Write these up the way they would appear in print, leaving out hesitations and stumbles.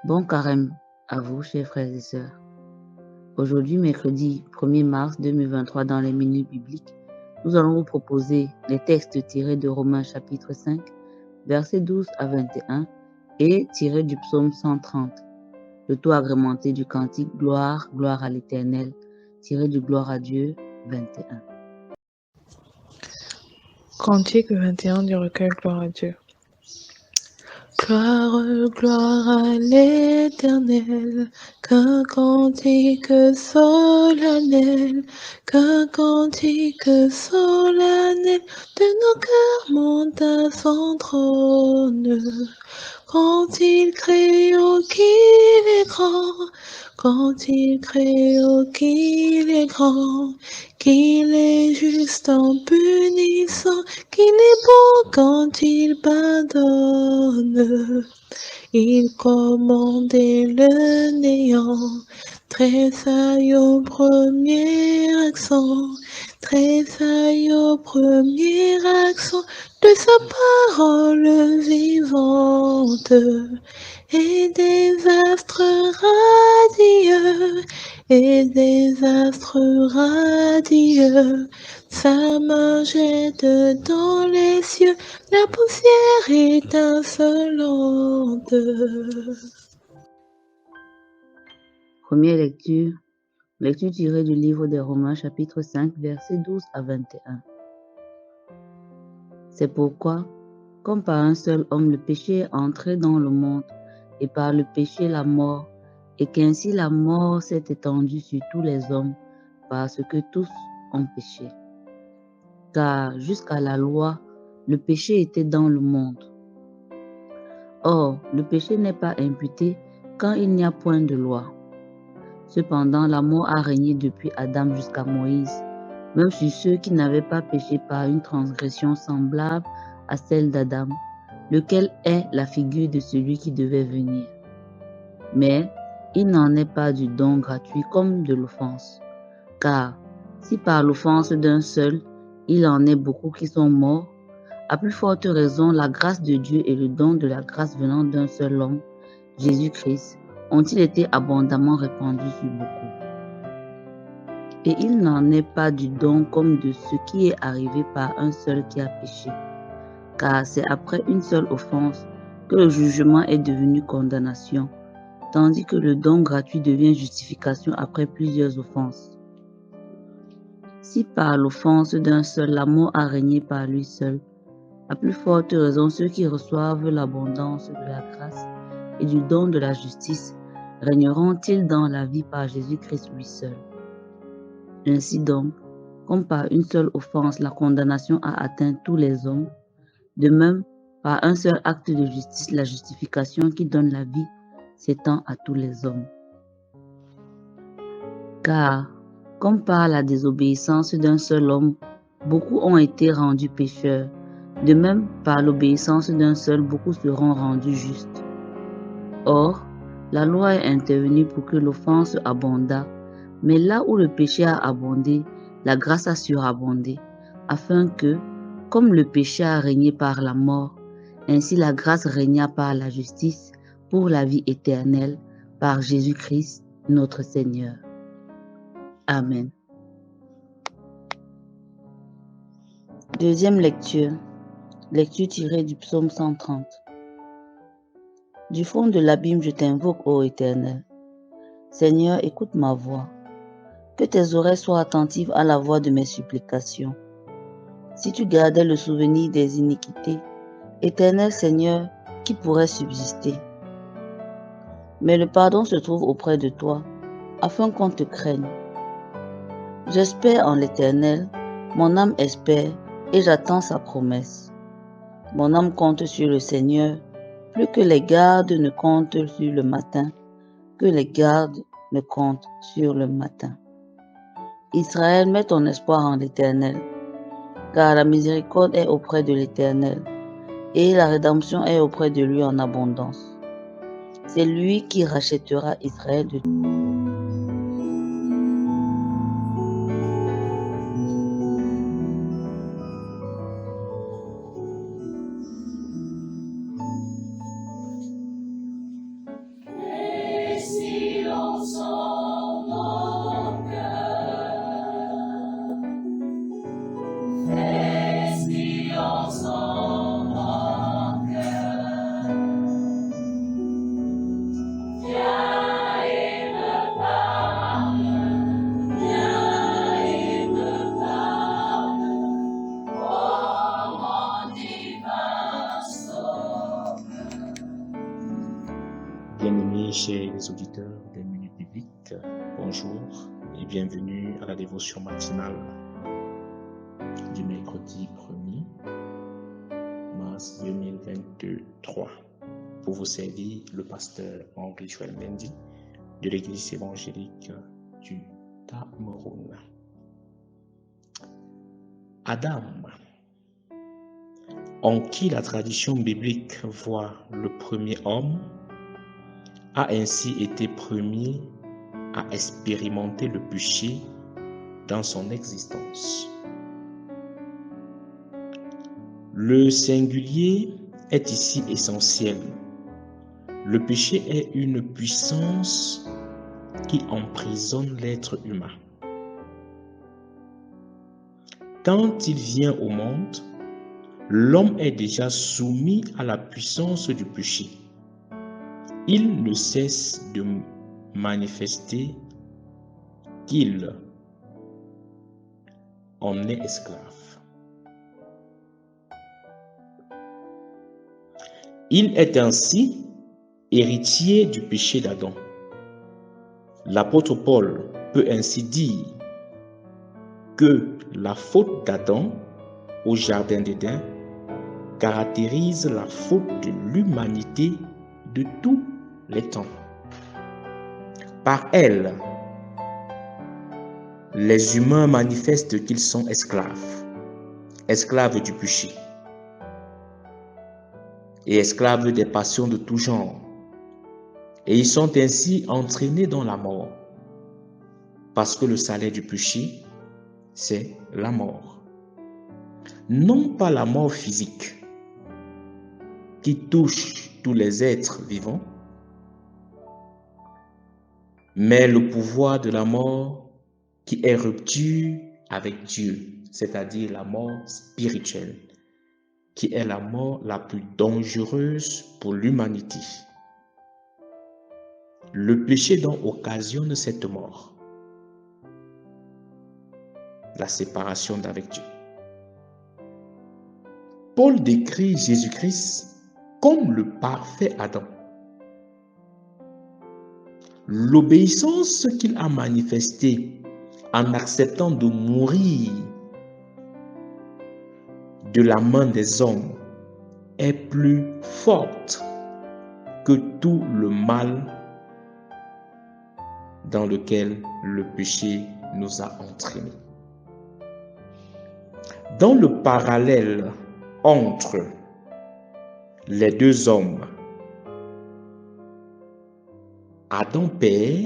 Bon carême à vous, chers frères et sœurs. Aujourd'hui, mercredi 1er mars 2023, dans les minutes bibliques, nous allons vous proposer les textes tirés de Romains chapitre 5, versets 12 à 21 et tirés du psaume 130, le tout agrémenté du cantique Gloire, gloire à l'Éternel, tiré du Gloire à Dieu 21. Cantique 21 du recueil Gloire à Dieu. Gloire, gloire à l'Éternel, qu'un cantique solennel, qu'un cantique solennel de nos cœurs monte à son trône. Quand il crie, oh qu'il est grand, quand il crie, oh qu'il est grand, qu'il est juste en punissant, qu'il est bon quand il pardonne. Il commandait le néant, tressaille au premier accent, tressaille au premier accent de sa parole vivante, et des astres radieux, et des astres radieux, sa main jette dans les cieux la poussière étincelante. Première lecture tirée du livre des Romains chapitre 5, versets 12 à 21. C'est pourquoi, comme par un seul homme le péché est entré dans le monde, et par le péché la mort, et qu'ainsi la mort s'est étendue sur tous les hommes, parce que tous ont péché. Car jusqu'à la loi, le péché était dans le monde. Or, le péché n'est pas imputé quand il n'y a point de loi. Cependant, la mort a régné depuis Adam jusqu'à Moïse, même sur ceux qui n'avaient pas péché par une transgression semblable à celle d'Adam, lequel est la figure de celui qui devait venir. Mais il n'en est pas du don gratuit comme de l'offense. Car si par l'offense d'un seul, il en est beaucoup qui sont morts, à plus forte raison la grâce de Dieu et le don de la grâce venant d'un seul homme, Jésus-Christ, ont-ils été abondamment répandus sur beaucoup. Et il n'en est pas du don comme de ce qui est arrivé par un seul qui a péché. Car c'est après une seule offense que le jugement est devenu condamnation, tandis que le don gratuit devient justification après plusieurs offenses. Si par l'offense d'un seul la mort a régné par lui seul, à plus forte raison ceux qui reçoivent l'abondance de la grâce et du don de la justice régneront-ils dans la vie par Jésus-Christ lui seul. Ainsi donc, comme par une seule offense la condamnation a atteint tous les hommes, de même, par un seul acte de justice, la justification qui donne la vie s'étend à tous les hommes. Car, comme par la désobéissance d'un seul homme, beaucoup ont été rendus pécheurs, de même, par l'obéissance d'un seul, beaucoup seront rendus justes. Or, la loi est intervenue pour que l'offense abondât, mais là où le péché a abondé, la grâce a surabondé, afin que, comme le péché a régné par la mort, ainsi la grâce régna par la justice pour la vie éternelle, par Jésus-Christ notre Seigneur. Amen. Deuxième lecture tirée du psaume 130. Du fond de l'abîme, je t'invoque, ô Éternel. Seigneur, écoute ma voix. Que tes oreilles soient attentives à la voix de mes supplications. Si tu gardais le souvenir des iniquités, Éternel Seigneur, qui pourrait subsister? Mais le pardon se trouve auprès de toi, afin qu'on te craigne. J'espère en l'Éternel, mon âme espère, et j'attends sa promesse. Mon âme compte sur le Seigneur, plus que les gardes ne comptent sur le matin, que les gardes ne comptent sur le matin. Israël, mets ton espoir en l'Éternel, car la miséricorde est auprès de l'Éternel, et la rédemption est auprès de lui en abondance. C'est lui qui rachètera Israël de Amis chers auditeurs des Minutes Bibliques, bonjour et bienvenue à la dévotion matinale du mercredi 1er mars 2023. Pour vous servir, le pasteur Henri-Joël Mendy de l'église évangélique du Cameroun. Adam, en qui la tradition biblique voit le premier homme, a ainsi été premier à expérimenter le péché dans son existence. Le singulier est ici essentiel. Le péché est une puissance qui emprisonne l'être humain. Quand il vient au monde, l'homme est déjà soumis à la puissance du péché. Il ne cesse de manifester qu'il en est esclave. Il est ainsi héritier du péché d'Adam. L'apôtre Paul peut ainsi dire que la faute d'Adam au jardin d'Éden caractérise la faute de l'humanité de tous les temps. Par elle, les humains manifestent qu'ils sont esclaves, esclaves du péché et esclaves des passions de tout genre. Et ils sont ainsi entraînés dans la mort, parce que le salaire du péché, c'est la mort. Non pas la mort physique qui touche tous les êtres vivants, mais le pouvoir de la mort qui est rupture avec Dieu, c'est-à-dire la mort spirituelle, qui est la mort la plus dangereuse pour l'humanité. Le péché donc occasionne cette mort, la séparation d'avec Dieu. Paul décrit Jésus-Christ comme le parfait Adam. L'obéissance qu'il a manifestée en acceptant de mourir de la main des hommes est plus forte que tout le mal dans lequel le péché nous a entraînés. Dans le parallèle entre les deux hommes, Adam perd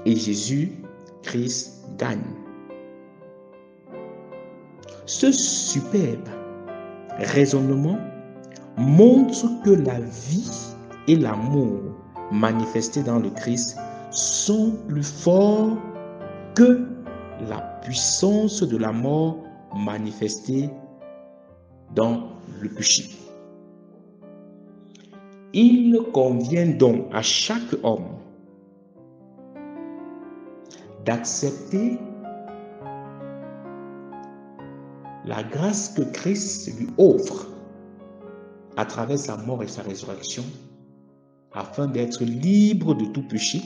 et Jésus-Christ gagne. Ce superbe raisonnement montre que la vie et l'amour manifestés dans le Christ sont plus forts que la puissance de la mort manifestée dans le péché. Il convient donc à chaque homme d'accepter la grâce que Christ lui offre à travers sa mort et sa résurrection, afin d'être libre de tout péché,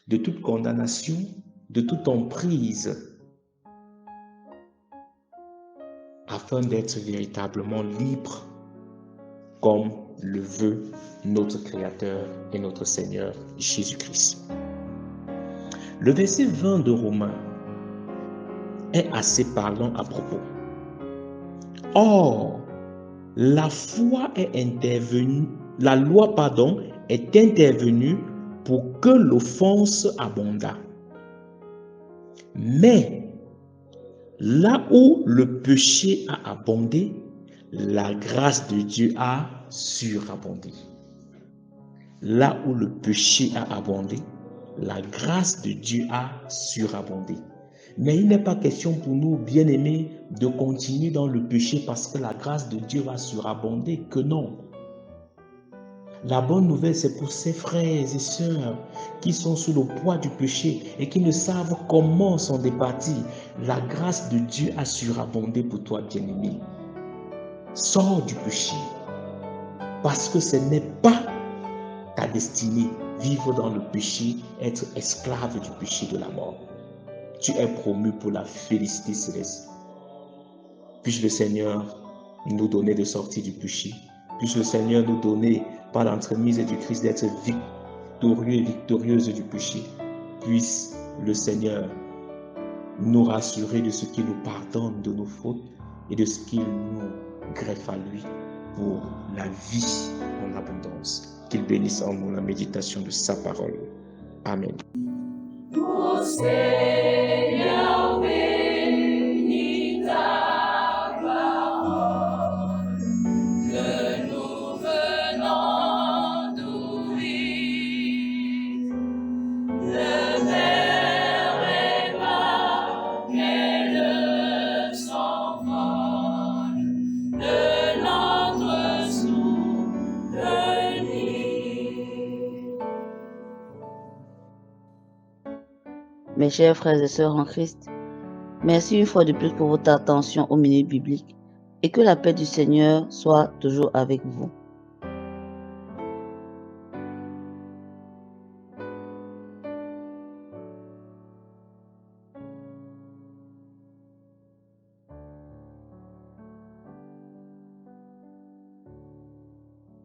de toute condamnation, de toute emprise, afin d'être véritablement libre comme le veut notre Créateur et notre Seigneur Jésus-Christ. Le verset 20 de Romains est assez parlant à propos. Or, la loi est intervenue pour que l'offense abondât. Mais là où le péché a abondé, la grâce de Dieu a surabondé. Là où le péché a abondé, la grâce de Dieu a surabondé. Mais il n'est pas question pour nous, bien-aimés, de continuer dans le péché parce que la grâce de Dieu va surabonder, que non. La bonne nouvelle, c'est pour ces frères et sœurs qui sont sous le poids du péché et qui ne savent comment s'en départir. La grâce de Dieu a surabondé pour toi, bien-aimé. Sors du péché, parce que ce n'est pas ta destinée, vivre dans le péché, être esclave du péché de la mort. Tu es promu pour la félicité céleste. Puisse le Seigneur nous donner de sortir du péché. Puisse le Seigneur nous donner, par l'entremise du Christ, d'être victorieux et victorieuse du péché. Puisse le Seigneur nous rassurer de ce qu'il nous pardonne de nos fautes et de ce qu'il nous greffe à lui pour la vie en abondance. Qu'il bénisse en nous la méditation de sa parole. Amen. Ô Seigneur, bénis ta parole, que nous venons d'ouvrir. Le Père Emmanuel s'envole de notre souvenir. Mes chers frères et sœurs en Christ, merci une fois de plus pour votre attention aux minutes bibliques et que la paix du Seigneur soit toujours avec vous.